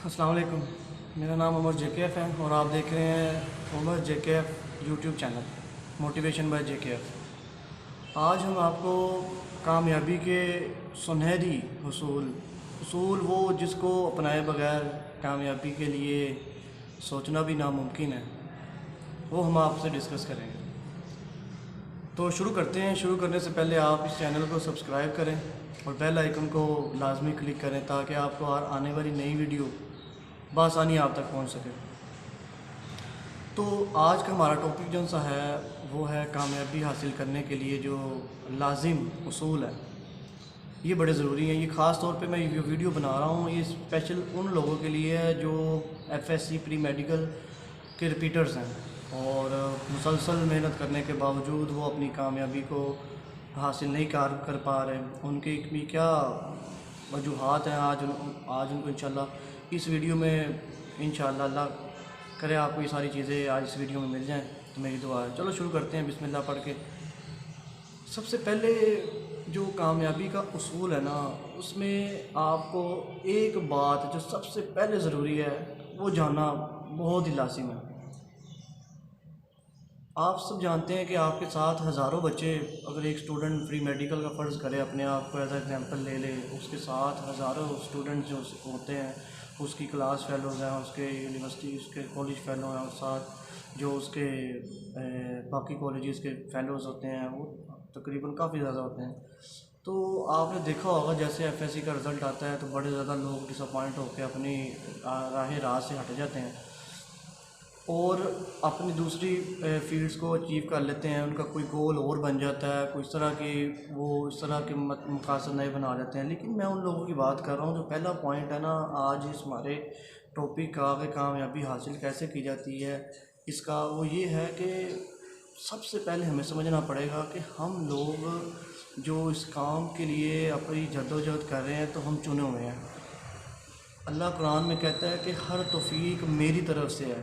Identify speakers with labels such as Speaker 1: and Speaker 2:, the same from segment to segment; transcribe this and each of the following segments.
Speaker 1: अस्सलाम वालेकुम। मेरा नाम उमर जेकेएफ है और आप देख रहे हैं Umar JKF YouTube channel motivation by JKF. आज हम आपको कामयाबी के सुनहरी उसूल वो जिसको अपनाए बगैर कामयाबी के लिए सोचना भी नामुमकिन है, वो हम आपसे डिस्कस करेंगे। तो शुरू करते हैं। शुरू करने से पहले आप इस चैनल को सब्सक्राइब करें और बेल आइकन को लाजमी क्लिक करें ताकि आपको आने वाली नई वीडियो बआसानी आप तक पहुंच सके। तो आज का हमारा टॉपिक जो सा है वो है कामयाबी हासिल करने के लिए जो लाजिम उसूल है, ये बड़े ज़रूरी हैं। ये ख़ास तौर पे मैं ये वीडियो बना रहा हूँ, ये स्पेशल उन लोगों के लिए है जो एफएससी प्री मेडिकल के रिपीटर्स हैं और मुसलसल मेहनत करने के बावजूद वो अपनी कामयाबी को हासिल नहीं कर पा रहे। उनके भी क्या वजूहात हैं, आज उनको इंशाल्लाह इस वीडियो में इंशाल्लाह अल्लाह करे आपको ये सारी चीज़ें आज इस वीडियो में मिल जाएं, तो मेरी दुआ है। चलो शुरू करते हैं बिस्मिल्लाह पढ़ के। सबसे पहले जो कामयाबी का उसूल है ना, उसमें आपको एक बात जो सबसे पहले ज़रूरी है वो जानना बहुत ही लाजिम है। आप सब जानते हैं कि आपके साथ हज़ारों बच्चे, अगर एक स्टूडेंट प्री मेडिकल का फ़र्ज़ करे, अपने आप को एज एग्जांपल ले ले, उसके साथ हज़ारों स्टूडेंट्स जो होते हैं, उसकी क्लास फेलोज़ हैं, उसके यूनिवर्सिटी उसके कॉलेज फ़ेलो हैं, और साथ जो उसके बाकी कॉलेजेस के फ़ेलोज़ होते हैं वो तकरीबन काफ़ी ज़्यादा होते हैं। तो आपने देखा होगा जैसे एफएससी का रिज़ल्ट आता है तो बड़े ज़्यादा लोग डिसअपॉइंट होकर अपनी राह से हट जाते हैं और अपनी दूसरी फील्ड्स को अचीव कर लेते हैं। उनका कोई गोल और बन जाता है, कोई इस तरह की वो इस तरह के मकासद नए बना लेते हैं। लेकिन मैं उन लोगों की बात कर रहा हूँ जो पहला पॉइंट है ना आज इस हमारे टॉपिक का कि कामयाबी हासिल कैसे की जाती है, इसका वो ये है कि सबसे पहले हमें समझना पड़ेगा कि हम लोग जो इस काम के लिए अपनी जद्दोजहद कर रहे हैं तो हम चुने हुए हैं। अल्लाह कुरान में कहता है कि हर तौफीक मेरी तरफ से है,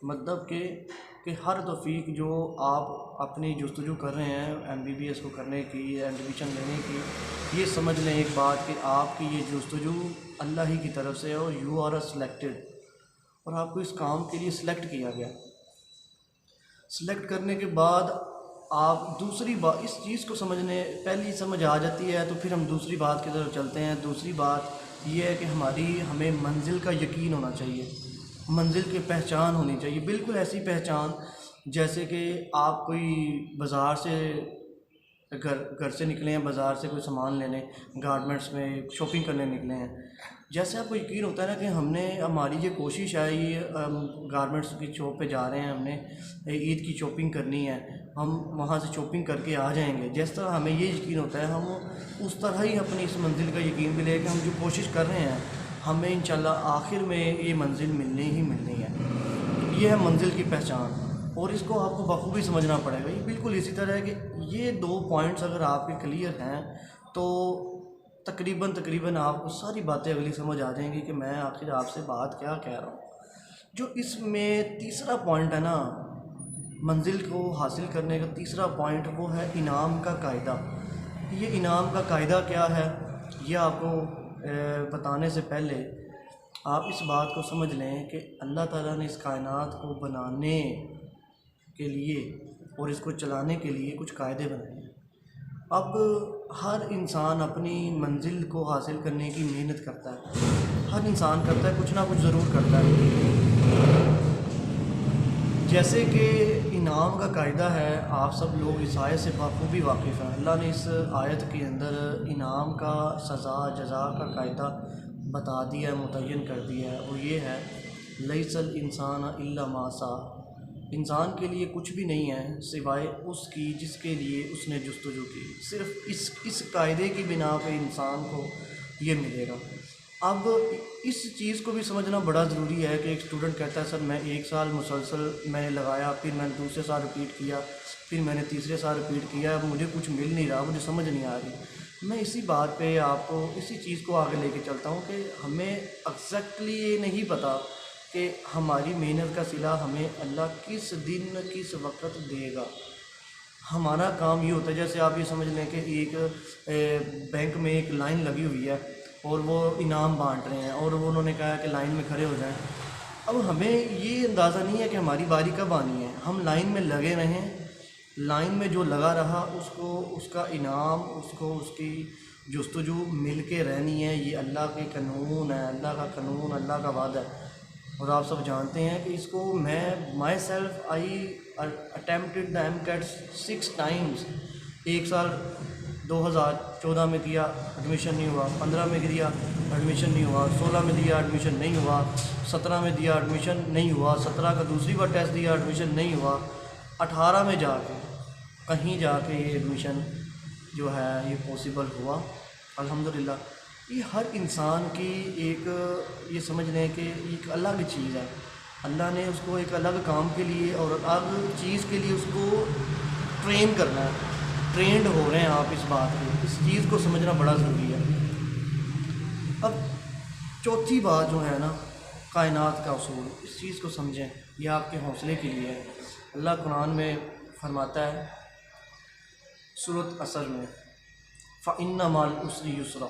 Speaker 1: मतलब कि हर तौफीक जो आप अपनी जस्तजू कर रहे हैं एमबीबीएस को करने की, एडमिशन लेने की, ये समझ लें एक बात कि आपकी ये जस्तजू अल्लाह ही की तरफ से है और यू आर सिलेक्टेड, और आपको इस काम के लिए सिलेक्ट किया गया। सिलेक्ट करने के बाद आप दूसरी बात इस चीज़ को समझने पहली समझ आ जाती है तो फिर हम दूसरी बात की तरफ चलते हैं। दूसरी बात यह है कि हमें मंजिल का यकीन होना चाहिए, मंजिल की पहचान होनी चाहिए, बिल्कुल ऐसी पहचान जैसे कि आप कोई बाज़ार से घर से निकले हैं, बाज़ार से कोई सामान लेने, गारमेंट्स में शॉपिंग करने निकले हैं। जैसे आपको यकीन होता है ना कि हमारी ये कोशिश है, ये गारमेंट्स की शॉप पे जा रहे हैं, हमने ईद की शॉपिंग करनी है, हम वहाँ से शॉपिंग करके आ जाएंगे। जिस तरह हमें ये यकीन होता है, हम उस तरह ही अपनी इस मंजिल का यकीन भी लेकर हम जो कोशिश कर रहे हैं हमें इंशाल्लाह आखिर में ये मंजिल मिलनी ही मिलनी है। ये है मंजिल की पहचान और इसको आपको बखूबी समझना पड़ेगा। ये बिल्कुल इसी तरह है कि ये दो पॉइंट्स अगर आपके क्लियर हैं तो तकरीबन आपको सारी बातें अगली समझ आ जाएंगी कि मैं आखिर आपसे बात क्या कह रहा हूँ। जो इसमें तीसरा पॉइंट है ना, मंजिल को हासिल करने का तीसरा पॉइंट, वो है इनाम का कायदा। ये इनाम का कायदा क्या है, ये आपको बताने से पहले आप इस बात को समझ लें कि अल्लाह ताला ने इस कायनात को बनाने के लिए और इसको चलाने के लिए कुछ कायदे बनाए हैं। अब हर इंसान अपनी मंजिल को हासिल करने की मेहनत करता है, हर इंसान करता है, कुछ ना कुछ ज़रूर करता है। जैसे कि इनाम का कायदा है, आप सब लोग इस आयत से बखूबी वाकिफ़ हैं। अल्लाह ने इस आयत के अंदर इनाम का सज़ा जज़ा का कायदा बता दिया है, मुतय्यन कर दिया है। वो ये है लैसल इंसान इल्ला मा सा, इंसान के लिए कुछ भी नहीं है सिवाय उसकी जिसके लिए उसने जस्तजू की। सिर्फ इस कायदे की बिना पे इंसान को ये मिलेगा। अब इस चीज़ को भी समझना बड़ा ज़रूरी है कि एक स्टूडेंट कहता है सर मैं एक साल मुसलसल मैंने लगाया, फिर मैंने दूसरे साल रिपीट किया, फिर मैंने तीसरे साल रिपीट किया, मुझे कुछ मिल नहीं रहा, मुझे समझ नहीं आ रही। मैं इसी बात पे आपको इसी चीज़ को आगे लेके चलता हूँ कि हमें एग्जैक्टली ये नहीं पता कि हमारी मेहनत का सिला हमें अल्लाह किस दिन किस वक्त देगा। हमारा काम ये होता है, जैसे आप ये समझ लें कि एक बैंक में एक लाइन लगी हुई है, और वो इनाम बांट रहे हैं और वो उन्होंने कहा कि लाइन में खड़े हो जाएं। अब हमें ये अंदाज़ा नहीं है कि हमारी बारी कब आनी है। हम लाइन में लगे रहें, लाइन में जो लगा रहा उसको उसका इनाम, उसको उसकी जस्तजू मिल के रहनी है। ये अल्लाह के कानून है, अल्लाह का कानून, अल्लाह का वादा है। और आप सब जानते हैं कि इसको मैं my self I attempted the AMCAT 6 times. एक साल 2014 में किया, एडमिशन नहीं हुआ। 15 में दिया, एडमिशन नहीं हुआ। 16 में दिया, एडमिशन नहीं हुआ। 17 में दिया, एडमिशन नहीं हुआ। 17 का दूसरी बार टेस्ट दिया, एडमिशन नहीं हुआ। 18 में जाके कहीं जाके ये एडमिशन जो है ये पॉसिबल हुआ, अल्हम्दुलिल्लाह। ये हर इंसान की एक ये समझ लें कि एक अलग चीज़ है। अल्लाह ने उसको एक अलग काम के लिए और अलग चीज़ के लिए उसको ट्रेन करना है। ट्रेंड हो रहे हैं आप इस बात को, इस चीज़ को समझना बड़ा ज़रूरी है। अब चौथी बात जो है ना, कायनात का उसूल, इस चीज़ को समझें, ये आपके हौसले के लिए है। अल्लाह कुरान में फरमाता है सूरत असर में, फ़इन्ना माल उसरी युसरा।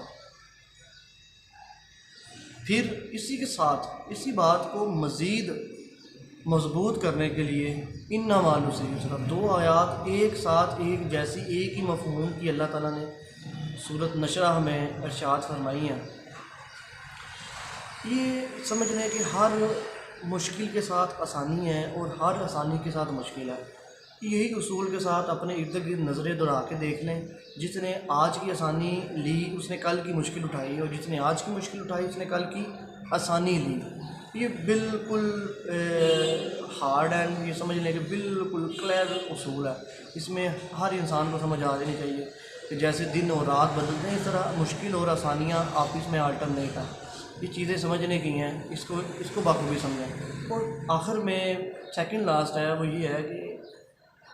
Speaker 1: फिर इसी के साथ इसी बात को मज़ीद मजबूत करने के लिए इन्ना माल उसरी युसरा, 2 आयात एक साथ एक जैसी एक ही मफ़हूम की अल्लाह ताला ने सूरत नशरा में इरशाद फरमाई है। ये समझ लें कि हर मुश्किल के साथ आसानी है और हर आसानी के साथ मुश्किल है। यही उसूल के साथ अपने इर्द गिर्द नज़रें दौड़ा के देख लें। जिसने आज की आसानी ली उसने कल की मुश्किल उठाई, और जिसने आज की मुश्किल उठाई उसने कल की आसानी ली। ये बिल्कुल हार्ड एंड ये समझ लें कि बिल्कुल क्लियर उसूल है। इसमें हर इंसान को समझ आ जानी चाहिए कि जैसे दिन और रात बदलते हैं, इस तरह मुश्किल और आसानियाँ आपस में अल्टरनेट हैं। ये चीज़ें समझने की हैं, इसको बाखूबी समझें। और आखिर में सेकंड लास्ट है वो ये है कि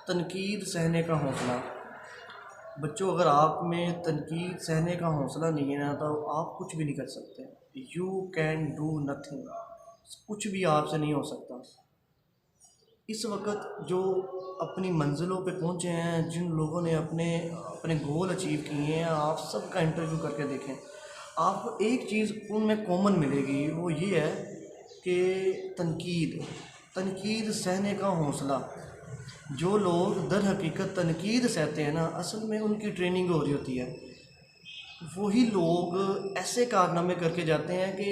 Speaker 1: तनकीद सहने का हौसला। बच्चों, अगर आप में तनकीद सहने का हौसला नहीं है ना, तो आप कुछ भी नहीं कर सकते। यू कैन डू नथिंग, कुछ भी आपसे नहीं हो सकता। इस वक्त जो अपनी मंजिलों पे पहुँचे हैं, जिन लोगों ने अपने अपने गोल अचीव किए हैं, आप सबका इंटरव्यू करके देखें, आपको एक चीज़ उनमें कॉमन मिलेगी। वो ये है कि तनकीद सहने का हौसला। जो लोग दर हकीकत तनकीद सहते हैं ना, असल में उनकी ट्रेनिंग हो रही होती है। वही लोग ऐसे कारनामे करके जाते हैं कि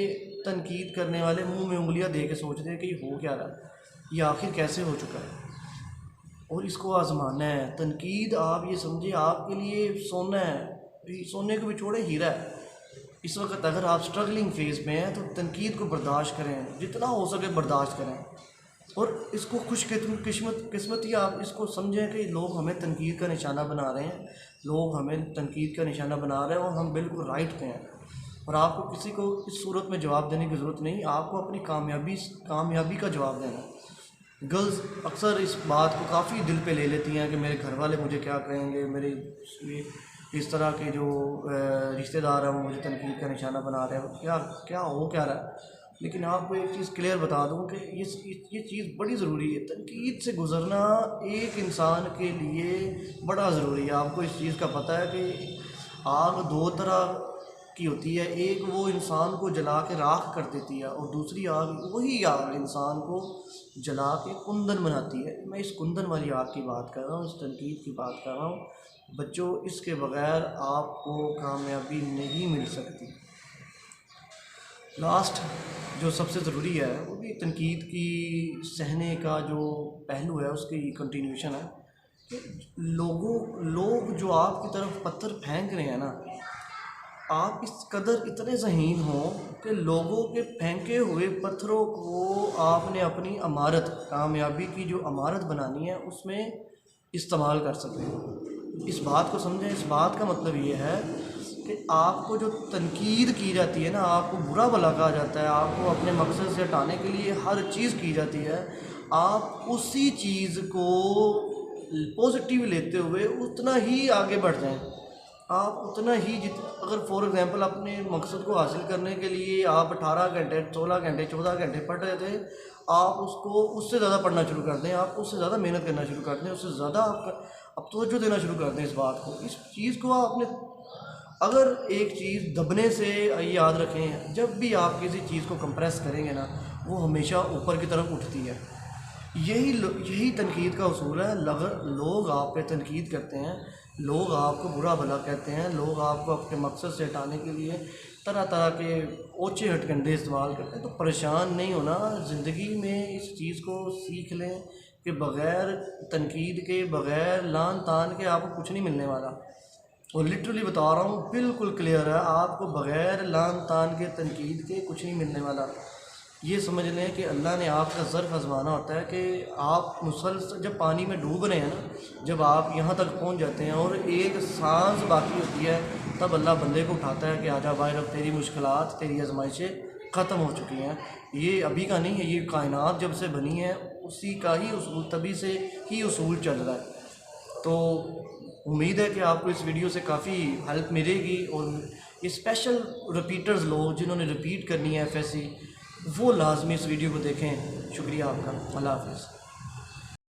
Speaker 1: तनकीद करने वाले मुंह में उंगलियां दे के सोचते हैं कि ये हो क्या रहा है, ये आखिर कैसे हो चुका है, और इसको आजमाना है। तनकीद आप ये समझिए आपके लिए सोना है, सोने को भी छोड़े हीरा है। इस वक्त अगर आप स्ट्रगलिंग फेज़ में हैं तो तनकीद को बर्दाश्त करें, जितना हो सके बर्दाश्त करें। और इसको किस्मती आप इसको समझें कि लोग हमें तनकीद का निशाना बना रहे हैं, लोग हमें तनकीद का निशाना बना रहे हैं और हम बिल्कुल राइट पे हैं। और आपको किसी को इस सूरत में जवाब देने की ज़रूरत नहीं, आपको अपनी कामयाबी का जवाब देना है। गर्ल्स अक्सर इस बात को काफ़ी दिल पे ले लेती हैं कि मेरे घर वाले मुझे क्या कहेंगे, मेरे इस तरह के जो रिश्तेदार हैं वो मुझे तनकीद का निशाना बना रहे हैं, क्या हो क्या रहा है। लेकिन आपको एक चीज़ क्लियर बता दूं कि ये चीज़ बड़ी ज़रूरी है। तनकीद से गुज़रना एक इंसान के लिए बड़ा ज़रूरी है। आपको इस चीज़ का पता है कि आग 2 तरह की होती है, एक वो इंसान को जला के राख कर देती है, और दूसरी आग वही आग इंसान को जला के कुंदन बनाती है। मैं इस कुंदन वाली आग की बात कर रहा हूँ, इस तनकीद की बात कर रहा हूँ। बच्चों, इसके बग़ैर आपको कामयाबी नहीं मिल सकती। लास्ट जो सबसे ज़रूरी है वो भी तनकीद की सहने का जो पहलू है उसकी कंटिन्यूशन है कि लोग जो आपकी तरफ पत्थर फेंक रहे हैं ना, आप इस कदर इतने ज़हीन हों कि लोगों के फेंके हुए पत्थरों को आपने अपनी अमारत, कामयाबी की जो अमारत बनानी है उसमें इस्तेमाल कर सकें। इस बात को समझें। इस बात का मतलब ये है कि आपको जो तनकीद की जाती है ना, आपको बुरा भला कहा जाता है, आपको अपने मकसद से हटाने के लिए हर चीज़ की जाती है, आप उसी चीज़ को पॉजिटिव लेते हुए उतना ही आगे बढ़ जाएं। आप उतना ही अगर फॉर एग्ज़ाम्पल अपने मकसद को हासिल करने के लिए आप 18 घंटे 16 घंटे 14 घंटे पढ़ रहे थे, आप उसको उससे ज़्यादा पढ़ना शुरू कर दें, आप उससे ज़्यादा मेहनत करना शुरू कर दें, उससे ज़्यादा आप तवज्जो देना शुरू कर दें इस बात को। इस चीज़ को आपने अगर एक चीज़ दबने से याद रखें, जब भी आप किसी चीज़ को कंप्रेस करेंगे ना, वो हमेशा ऊपर की तरफ उठती है। यही तनकीद का उसूल है। लोग आप पे तनकीद करते हैं, लोग आपको बुरा भला कहते हैं, लोग आपको अपने मकसद से हटाने के लिए तरह तरह के ओछे हथकंडे इस्तेमाल करते हैं। तो परेशान नहीं होना, ज़िंदगी में इस चीज़ को सीख लें कि बग़ैर तनकीद के, बग़ैर लान तान के आपको कुछ नहीं मिलने वाला। और लिटरली बता रहा हूँ, बिल्कुल क्लियर है, आपको बग़ैर लान तान के, तनकीद के कुछ नहीं मिलने वाला। ये समझ लें कि अल्लाह ने आपका ज़र्फ़ आज़माना होता है कि आप मुसलसल जब पानी में डूब रहे हैं ना, जब आप यहाँ तक पहुँच जाते हैं और एक सांस बाकी होती है, तब अल्लाह बंदे को उठाता है कि आजा भाई, अब तेरी मुश्किलात, तेरी आजमाइशें ख़त्म हो चुकी हैं। ये अभी का नहीं है, ये कायनात जब से बनी है उसी का ही उसूल, तभी से ही उसूल चल रहा है। तो उम्मीद है कि आपको इस वीडियो से काफ़ी हेल्प मिलेगी। और ये स्पेशल रिपीटर्स लोग जिन्होंने रिपीट करनी है FSC, वो लाजमी इस वीडियो को देखें। शुक्रिया आपका। अल्लाह हाफ़िज़।